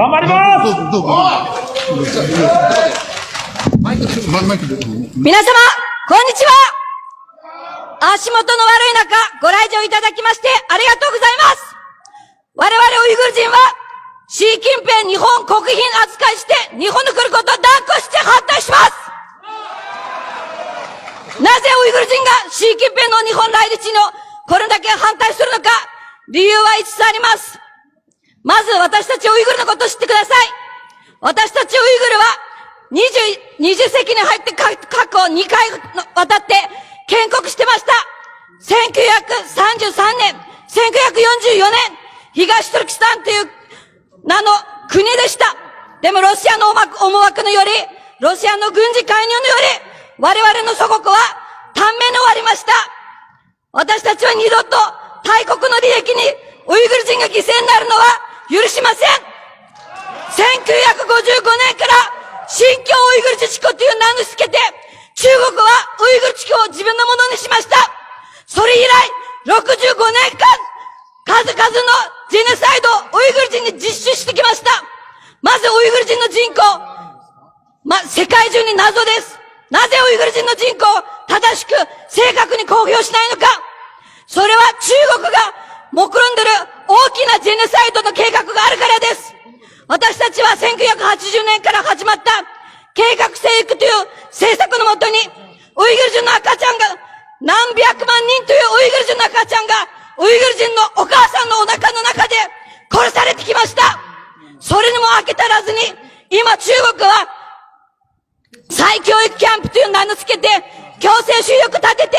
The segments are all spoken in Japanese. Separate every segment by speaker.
Speaker 1: 頑張ります。
Speaker 2: どうぞ。
Speaker 3: 皆様、こんにちは。足元の悪い中、ご来場いただきましてありがとうございます。我々ウイグル人は、習近平日本国賓扱いして日本に来ることを断固して反対します。なぜウイグル人が習近平の日本来日のこれだけ反対するのか、理由は5つあります。まず私たちウイグルのことを知ってください。私たちウイグルは20世紀に入って過去2回わたって建国してました。1933年、1944年、東トルキスタンという名の国でした。でもロシアの思惑により、ロシアの軍事介入により、我々の祖国は短命に終わりました。私たちは二度と大国の利益にウイグル人が犠牲になるのは許しません。1955年から新疆ウイグル自治区という名を付けて、中国はウイグル地区を自分のものにしました。それ以来、65年間、数々のジェノサイドをウイグル人に実施してきました。まずウイグル人の人口、世界中に謎です。なぜウイグル人の人口を正しく正確に公表しないのか。それは中国が目論んでる大きなジェノサイドの計画があるからです。私たちは1980年から始まった計画生育という政策のもとに、ウイグル人の赤ちゃんが何百万人というウイグル人の赤ちゃんがウイグル人のお母さんのお腹の中で殺されてきました。それにも飽き足らずに、今中国は再教育キャンプという名の付けて強制収容を立てて、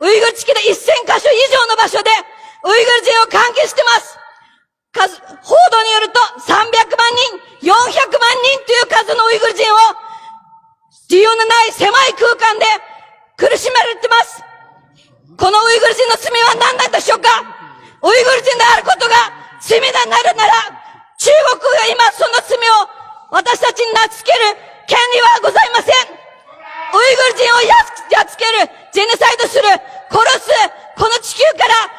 Speaker 3: ウイグル地区で1000カ所以上の場所でウイグル人を監禁してます。報道によると300万人、400万人という数のウイグル人を自由のない狭い空間で苦しめられてます。このウイグル人の罪は何なんでしょうか。ウイグル人であることが罪になるなら、中国が今その罪を私たちになつける権利はございません。ウイグル人をやっつける、ジェノサイドする、殺す、この地球から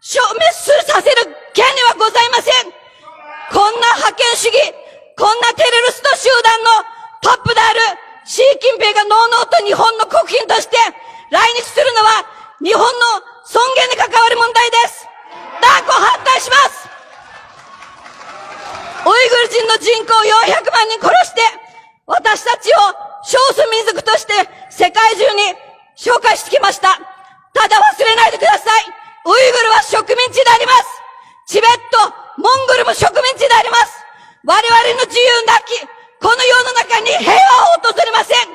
Speaker 3: 消滅させる権利はございません。こんな覇権主義、こんなテロリスト集団のトップである習近平がのうのうと日本の国賓として来日するのは日本の尊厳に関わる問題です。断固反対します。ウイグル人の人口400万人殺して、私たちを少数民族として世界中に紹介してきました。ただ忘れないでください。ウイグルは植民地であります。チベット、モンゴルも植民地であります。我々の自由なき、この世の中に平和を訪れません。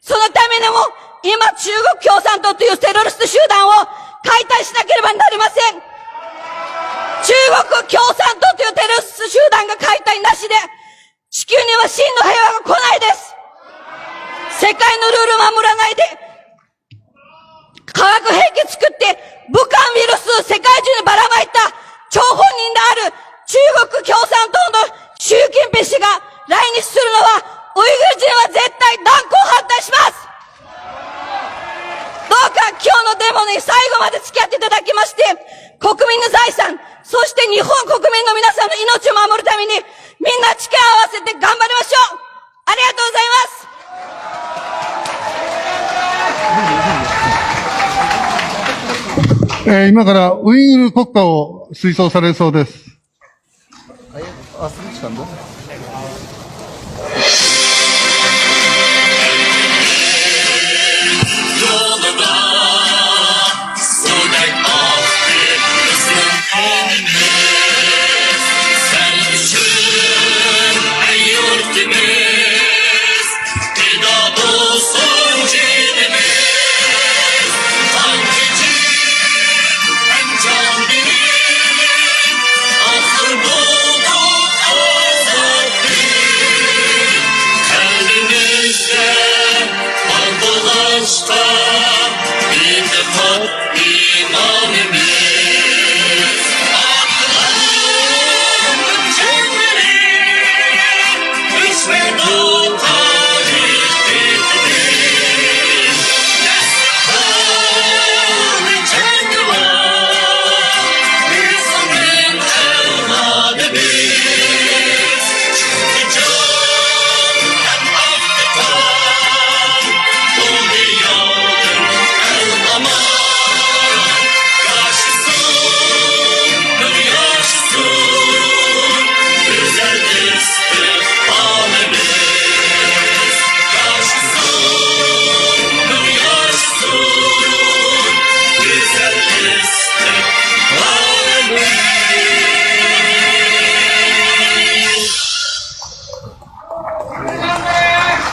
Speaker 3: そのためにも、今中国共産党というテロリスト集団を解体しなければなりません。中国共産党というテロリスト集団が解体なしで、地球には真の平和が来ないです。世界のルールを守らないで、化学兵器作って、武漢ウイルスを世界中にばらまいた張本人である中国共産党の習近平氏が来日するのは、ウイグル人は絶対断固反対します。どうか今日のデモに最後まで付き合っていただきまして、国民の財産、そして日本国民の皆さんの命を守るために、みんな力を合わせて頑張りましょう。ありがとうございます。
Speaker 2: 今からウイグル国家を推奨されるそうです。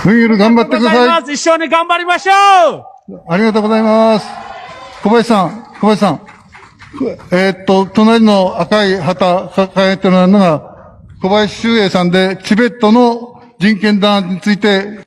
Speaker 2: クンイル頑張ってください。
Speaker 1: 一緒に頑張りましょう。
Speaker 2: ありがとうございます。小林さん。隣の赤い旗抱えてるのが、小林修英さんで、チベットの人権弾圧について